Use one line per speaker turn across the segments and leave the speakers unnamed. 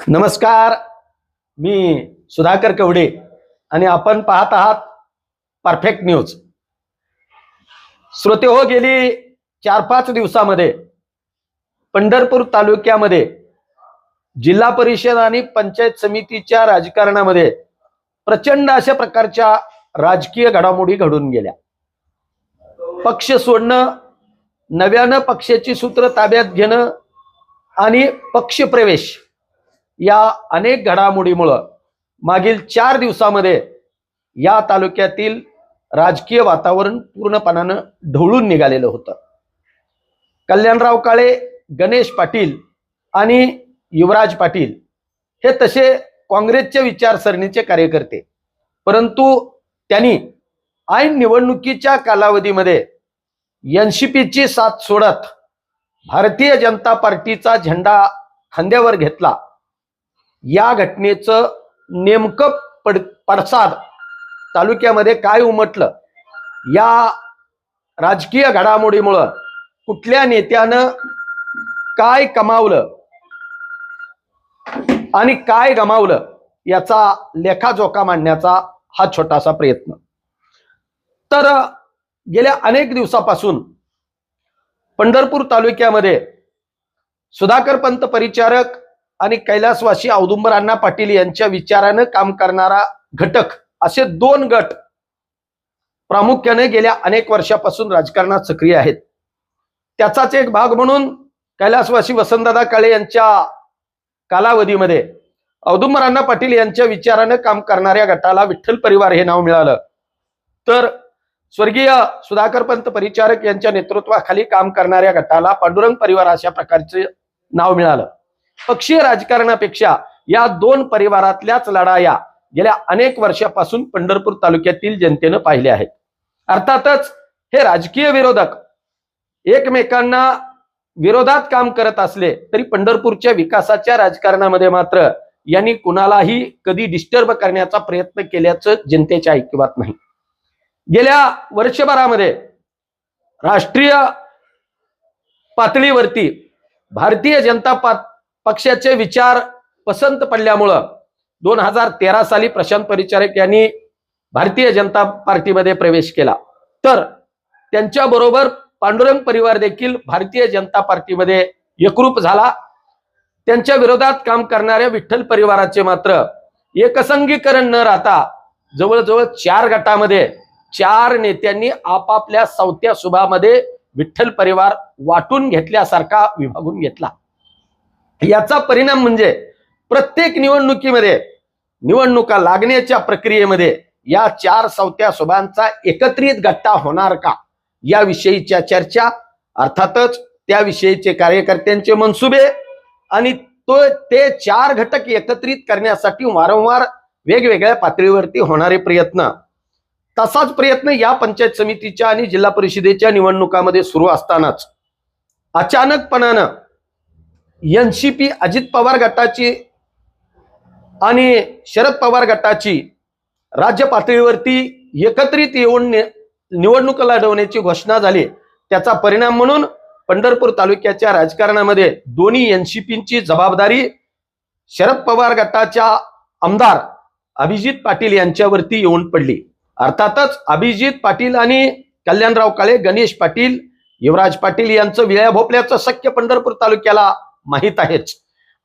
नमस्कार. मी सुधाकर कवडे आणि आपण पाहत आहात परफेक्ट न्यूज. श्रोते हो, गेली 4-5 दिवसामध्ये पंढरपूर तालुक्यामध्ये जिल्हा परिषद आणि पंचायत समितीच्या राजकारणामध्ये प्रचंड अशा प्रकारच्या राजकीय घडामोडी घडून गेल्या. पक्ष सोडणं, नव्यानं पक्षाची सूत्र ताब्यात घेणं आणि पक्षप्रवेश या अनेक घडामोडीमुळं मागील 4 दिवसामध्ये या तालुक्यातील राजकीय वातावरण पूर्णपणानं ढवळून निघालेलं होतं. कल्याणराव काळे, गणेश पाटील आणि युवराज पाटील हे तसे काँग्रेसच्या विचारसरणीचे कार्यकर्ते, परंतु त्यांनी ऐन निवडणुकीच्या कालावधीमध्ये एनसीपीची साथ सोडत भारतीय जनता पार्टीचा झेंडा खांद्यावर घेतला. या घटनेचं नेमकं पडसाद तालुक्यामध्ये काय उमटलं, या राजकीय घडामोडीमुळं कुठल्या नेत्यानं काय कमावलं आणि काय गमावलं याचा लेखाजोखा मांडण्याचा हा छोटासा प्रयत्न. तर गेल्या अनेक दिवसापासून पंढरपूर तालुक्यामध्ये सुधाकर पंत परिचारक आणि कैलासवासी औदुंबर अण्णा पाटील यांच्या विचारानं काम करणारा घटक, असे 2 गट प्रामुख्याने गेल्या अनेक वर्षापासून राजकारणात सक्रिय आहेत. त्याचाच एक भाग म्हणून कैलासवासी वसंतदादा काळे यांच्या कालावधीमध्ये औदुंबर अण्णा पाटील यांच्या विचारानं काम करणाऱ्या गटाला विठ्ठल परिवार हे नाव मिळालं. तर स्वर्गीय सुधाकर पंत परिचारक यांच्या नेतृत्वाखाली काम करणाऱ्या गटाला पांडुरंग परिवार अशा प्रकारचे नाव मिळालं. पक्षीय राजकारणापेक्षा या 2 परिवारातल्याच लढाया गेल्या अनेक वर्षापासून पंढरपूर तालुक्यातील जनतेनं पाहिल्या आहेत. अर्थातच हे राजकीय विरोधक एकमेकांना विरोधात काम करत असले तरी पंढरपूरच्या विकासाच्या राजकारणामध्ये मात्र यांनी कुणालाही कधी डिस्टर्ब करण्याचा प्रयत्न केल्याचं जनतेच्या ऐकिवात नाही. गेल्या वर्षभरामध्ये राष्ट्रीय पातळीवरती भारतीय जनता पक्षाचे विचार पसंत पडल्यामुळं 2013 साली प्रशांत परिचारक यांनी भारतीय जनता पार्टीमध्ये प्रवेश केला. तर त्यांच्याबरोबर पांडुरंग परिवार देखील भारतीय जनता पार्टीमध्ये एकरूप झाला. त्यांच्या विरोधात काम करणाऱ्या विठ्ठल परिवाराचे मात्र एकसंगीकरण न राहता जवळजवळ 4 गटामध्ये 4 नेत्यांनी आपापल्या सवत्या सुभामध्ये विठ्ठल परिवार वाटून घेतल्यासारखा विभागून घेतला. याचा परिणाम म्हणजे प्रत्येक निवडणुकीमध्ये, निवडणुका लागण्याच्या प्रक्रियेमध्ये या 4 सवत्या सुभांचा एकत्रित गट्टा होणार का याविषयीच्या चर्चा, अर्थातच त्याविषयीचे कार्यकर्त्यांचे मनसुबे आणि ते 4 घटक एकत्रित करण्यासाठी वारंवार वेगवेगळ्या पातळीवरती होणारे प्रयत्न, तसाच प्रयत्न या पंचायत समितीच्या आणि जिल्हा परिषदेच्या निवडणुकामध्ये सुरू असतानाच अचानकपणानं एनसीपी, अजित पवार गटाची आणि शरद पवार गटाची राज्य पातळीवरती एकत्रित येऊन निवडणूक लढवण्याची घोषणा झाली. त्याचा परिणाम म्हणून पंढरपूर तालुक्याच्या राजकारणामध्ये दोन्ही एनसीपींची जबाबदारी शरद पवार गटाच्या आमदार अभिजित पाटील यांच्यावरती येऊन पडली. अर्थातच अभिजित पाटील आणि कल्याणराव काळे, गणेश पाटील, युवराज पाटील यांचं विळ्या भोपल्याचं शक्य पंढरपूर तालुक्याला माहित आहेच.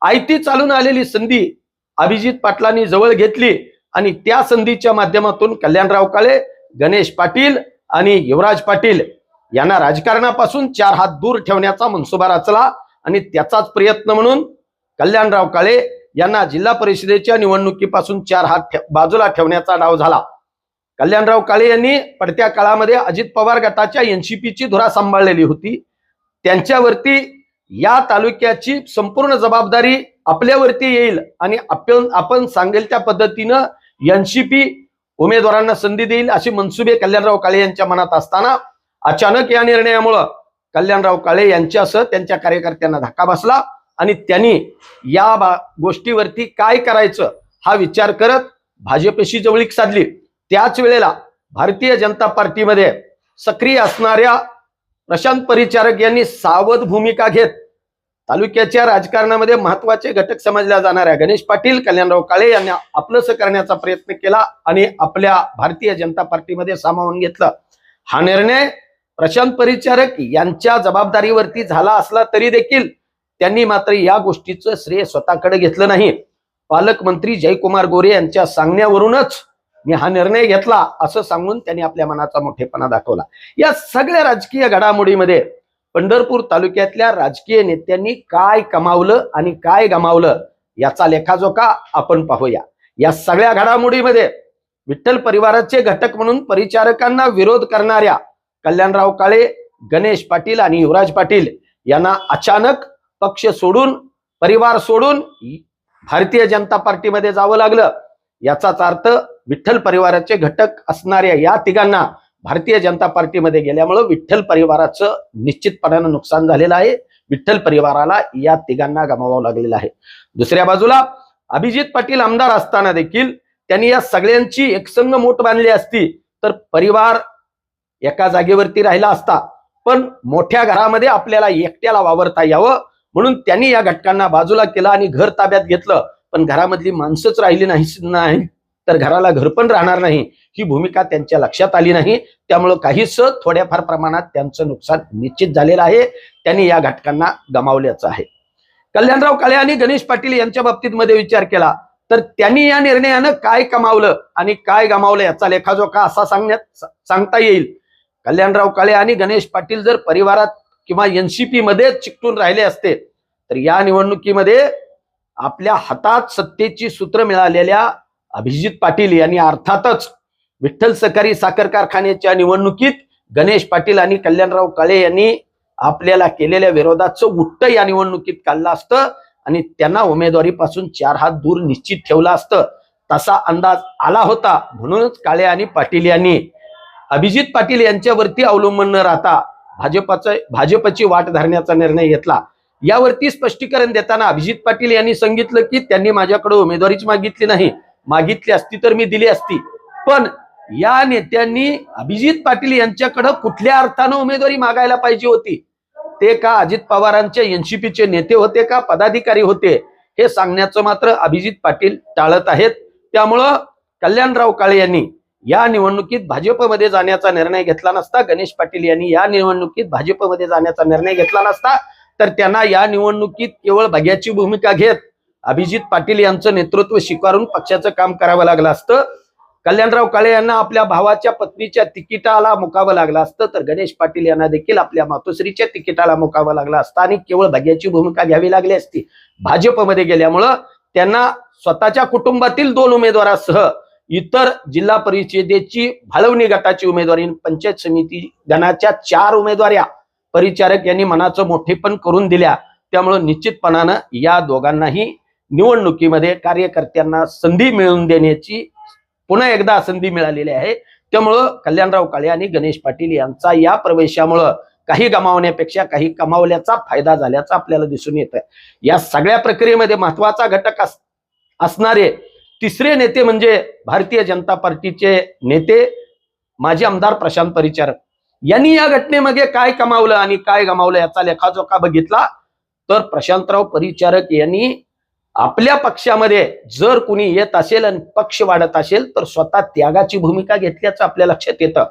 आयती चालून आलेली संधी अभिजित पाटलांनी जवळ घेतली आणि त्या संधीच्या माध्यमातून कल्याणराव काळे, गणेश पाटील आणि युवराज पाटील यांना राजकारणापासून 4 हात दूर ठेवण्याचा मनसुबा रचला आणि त्याचाच प्रयत्न म्हणून कल्याणराव काळे यांना जिल्हा परिषदेच्या निवडणुकीपासून 4 हात बाजूला ठेवण्याचा डाव झाला. कल्याणराव काळे यांनी पडत्या काळामध्ये अजित पवार गटाच्या एनसीपीची धुरा सांभाळलेली होती. त्यांच्यावरती या तालुक्याची संपूर्ण जबाबदारी आपल्यावरती येईल आणि आपण सांगेल त्या पद्धतीनं एनसीपी उमेदवारांना संधी देईल अशी मनसुबे कल्याणराव काळे यांच्या मनात असताना अचानक या निर्णयामुळं कल्याणराव काळे यांच्यासह त्यांच्या कार्यकर्त्यांना धक्का बसला आणि त्यांनी या गोष्टीवरती काय करायचं हा विचार करत भाजपशी जवळीक साधली. त्याच वेळेला भारतीय जनता पार्टीमध्ये सक्रिय असणाऱ्या प्रशांत परिचारक यांनी सावध भूमिका घेत तालुक्याच्या राजकारणामध्ये महत्वाचे घटक समजल्या जाणाऱ्या गणेश पाटील, कल्याणराव काळे यांनी आपलंसं करण्याचा प्रयत्न केला आणि आपल्या भारतीय जनता पार्टीमध्ये सामावून घेतलं. हा निर्णय प्रशांत परिचारक यांच्या जबाबदारीवरती झाला असला तरी देखील त्यांनी मात्र या गोष्टीचं श्रेय स्वतःकडे घेतलं नाही. पालकमंत्री जयकुमार गोरे यांच्या सांगण्यावरूनच मी हा निर्णय घेतला असं सांगून त्यांनी आपल्या मनाचा मोठेपणा दाखवला. या सगळ्या राजकीय घडामोडीमध्ये पंढरपूर तालुक्यातल्या राजकीय नेत्यांनी काय कमावलं आणि काय गमावलं याचा लेखाजोखा आपण पाहूया. या सगळ्या घडामोडीमध्ये विठ्ठल परिवाराचे घटक म्हणून परिचारकांना विरोध करणाऱ्या कल्याणराव काळे, गणेश पाटील आणि युवराज पाटील यांना अचानक पक्ष सोडून, परिवार सोडून भारतीय जनता पार्टीमध्ये जावं लागलं. याचाच अर्थ विठ्ठल परिवाराचे घटक असणाऱ्या या तिघांना भारतीय जनता पार्टीमध्ये गेल्यामुळे विठ्ठल परिवाराचं निश्चितपणानं नुकसान झालेलं आहे. विठ्ठल परिवाराला या तिघांना गमावावं लागलेलं आहे. दुसऱ्या बाजूला अभिजित पाटील आमदार असताना देखील त्यांनी या सगळ्यांची एकसंघ मोठ बांधली असती तर परिवार एका जागेवरती राहिला असता. पण मोठ्या घरामध्ये आपल्याला एकट्याला वावरता यावं म्हणून त्यांनी या घटकांना बाजूला केलं आणि घर ताब्यात घेतलं. पण घरामधली माणसंच राहिली नाही तर घराला घर पण राहणार नाही ही भूमिका त्यांच्या लक्षात आली नाही. त्यामुळे काहीच थोड्याफार प्रमाणात त्यांचं नुकसान निश्चित झालेलं आहे. त्यांनी या घटकांना गमावल्याचं आहे. कल्याणराव काळे आणि गणेश पाटील यांच्या बाबतीत मध्ये विचार केला तर त्यांनी या निर्णयानं काय कमावलं आणि काय गमावलं याचा लेखाजोखा असा सांगता येईल. कल्याणराव काळे आणि गणेश पाटील जर परिवारात किंवा एनसीपी मध्ये चिकटून राहिले असते तर या निवडणुकीमध्ये आपल्या हातात सत्तेची सूत्र मिळालेल्या अभिजित पाटील यांनी अर्थातच विठ्ठल सहकारी साखर कारखान्याच्या निवडणुकीत गणेश पाटील आणि कल्याणराव काळे यांनी आपल्याला केलेल्या विरोधाचं उट्ट या निवडणुकीत काढलं असतं आणि त्यांना उमेदवारीपासून 4 हात दूर निश्चित ठेवलं असतं. तसा अंदाज आला होता. म्हणूनच काळे आणि पाटील यांनी अभिजित पाटील यांच्यावरती अवलंबून न राहता भाजपची वाट धरण्याचा निर्णय घेतला. यावरती स्पष्टीकरण देताना अभिजित पाटील यांनी सांगितलं की त्यांनी माझ्याकडे उमेदवारीच मागितली नाही. मागितली असती तर मी दिली असती. पण या नेत्यांनी अभिजित पाटील यांच्याकडे कुठल्या अर्थानं उमेदवारी मागायला पाहिजे होती? ते का अजित पवारांच्या एनसीपीचे नेते होते का पदाधिकारी होते हे सांगण्याचं मात्र अभिजित पाटील टाळत आहेत. त्यामुळं कल्याणराव काळे यांनी या निवडणुकीत भाजपमध्ये जाण्याचा निर्णय घेतला नसता, गणेश पाटील यांनी या निवडणुकीत भाजपमध्ये जाण्याचा निर्णय घेतला नसता तर त्यांना या निवडणुकीत केवळ बघ्याची भूमिका घेत अभिजित पाटील यांचं नेतृत्व स्वीकारून पक्षाचं काम करावं लागलं असतं. कल्याणराव काळे यांना आपल्या भावाच्या पत्नीच्या तिकिटाला मुकावं लागलं असतं तर गणेश पाटील यांना देखील आपल्या मातोश्रीच्या तिकिटाला मुकावं लागलं असतं आणि केवळ बघ्याची भूमिका घ्यावी लागली असती. भाजपमध्ये गेल्यामुळं त्यांना स्वतःच्या कुटुंबातील 2 उमेदवारासह इतर जिल्हा परिषदेची भाळवणी गटाची उमेदवारी, पंचायत समिती गणाच्या 4 उमेदवाऱ्या परिचारक यांनी मनाचं मोठेपण करून दिल्या. त्यामुळे निश्चितपणानं या दोघांनाही निवडणुकीमध्ये कार्यकर्त्यांना संधी मिळवून देण्याची पुन्हा एकदा संधी मिळालेली आहे. त्यामुळं कल्याणराव काळे आणि गणेश पाटील यांचा या प्रवेशामुळं काही गमावण्यापेक्षा काही कमावल्याचा फायदा झाल्याचा आपल्याला दिसून येत आहे. या सगळ्या प्रक्रियेमध्ये महत्वाचा घटक असणारे तिसरे नेते म्हणजे भारतीय जनता पार्टीचे नेते माजी आमदार प्रशांत परिचारक यांनी या घटनेमध्ये काय कमावलं आणि काय गमावलं याचा लेखाजोखा बघितला तर प्रशांतराव परिचारक यांनी आपल्या पक्षामध्ये जर कुणी येत असेल आणि पक्ष वाढत असेल तर स्वतः त्यागाची भूमिका घेतल्याचं आपल्या लक्षात येतं.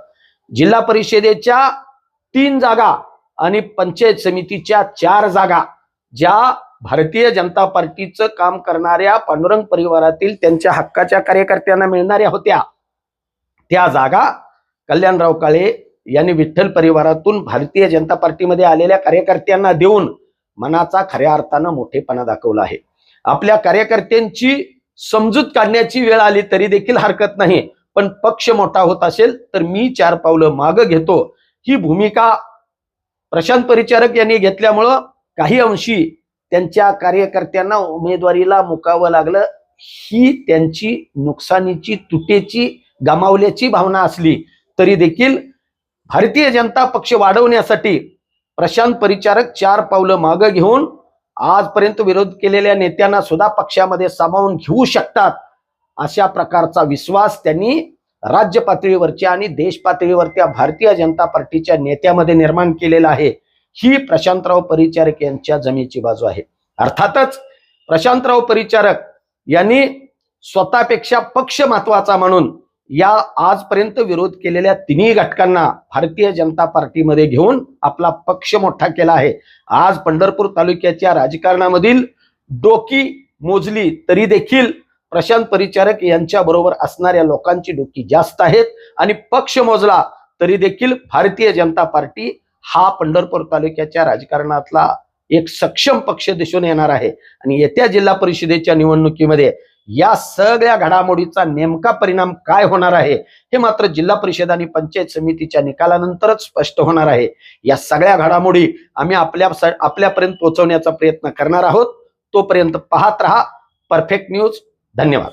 जिल्हा परिषदेच्या 3 जागा आणि पंचायत समितीच्या 4 जागा ज्या भारतीय जनता पार्टीचं काम करणाऱ्या पांडुरंग परिवारातील त्यांच्या हक्काच्या कार्यकर्त्यांना मिळणाऱ्या होत्या त्या जागा कल्याणराव काळे यांनी विठ्ठल परिवारातून भारतीय जनता पार्टीमध्ये आलेल्या कार्यकर्त्यांना देऊन मनाचा खऱ्या अर्थानं मोठेपणा दाखवला आहे. आपल्या कार्यकर्त्यांची समजूत काढण्याची वेळ आली तरी देखील हरकत नाही, पण पक्ष मोठा होत असेल तर मी 4 पावलं मागे घेतो ही भूमिका प्रशांत परिचारक यांनी घेतल्यामुळं काही अंशी त्यांच्या कार्यकर्त्यांना उमेदवारीला मुकावं लागलं. ही त्यांची नुकसानीची, तुटेची, गमावल्याची भावना असली तरी देखील भारतीय जनता पक्ष वाढवण्यासाठी प्रशांत परिचारक 4 पावलं मागे घेऊन आजपर्यंत विरोध केलेल्या नेत्यांना सुद्धा पक्षामध्ये सामावून घेऊ शकतात अशा प्रकारचा विश्वास त्यांनी राज्य पातळीवरच्या आणि देश पातळीवरच्या भारतीय जनता पार्टीच्या नेत्यामध्ये निर्माण केलेला आहे. ही प्रशांतराव परिचारक यांच्या जमेची बाजू आहे. अर्थातच प्रशांतराव परिचारक यांनी स्वतःपेक्षा पक्ष महत्वाचा म्हणून या आजपर्यंत विरोध केलेल्या तिन्ही घटकांना भारतीय जनता पार्टीमध्ये घेऊन आपला पक्ष मोठा केला आहे. आज पंढरपूर तालुक्याच्या राजकारणामधील डोकी मोजली तरी देखील प्रशांत परिचारक यांच्या बरोबर असणाऱ्या लोकांची डोकी जास्त आहेत आणि पक्ष मोजला तरी देखील भारतीय जनता पार्टी हा पंढरपूर तालुक्याच्या राजकारणातला एक सक्षम पक्ष दिसून येणार आहे. आणि येत्या जिल्हा परिषदेच्या निवडणुकीमध्ये या सगळ्या घडामोडीचा नेमका परिणाम काय होणार आहे हे मात्र जिल्हा परिषद आणि पंचायत समितीच्या निकालानंतरच स्पष्ट होणार आहे. या सगळ्या घडामोडी आम्ही आपल्यापर्यंत पोहोचवण्याचा प्रयत्न करणार आहोत. तोपर्यंत पाहत रहा परफेक्ट न्यूज. धन्यवाद.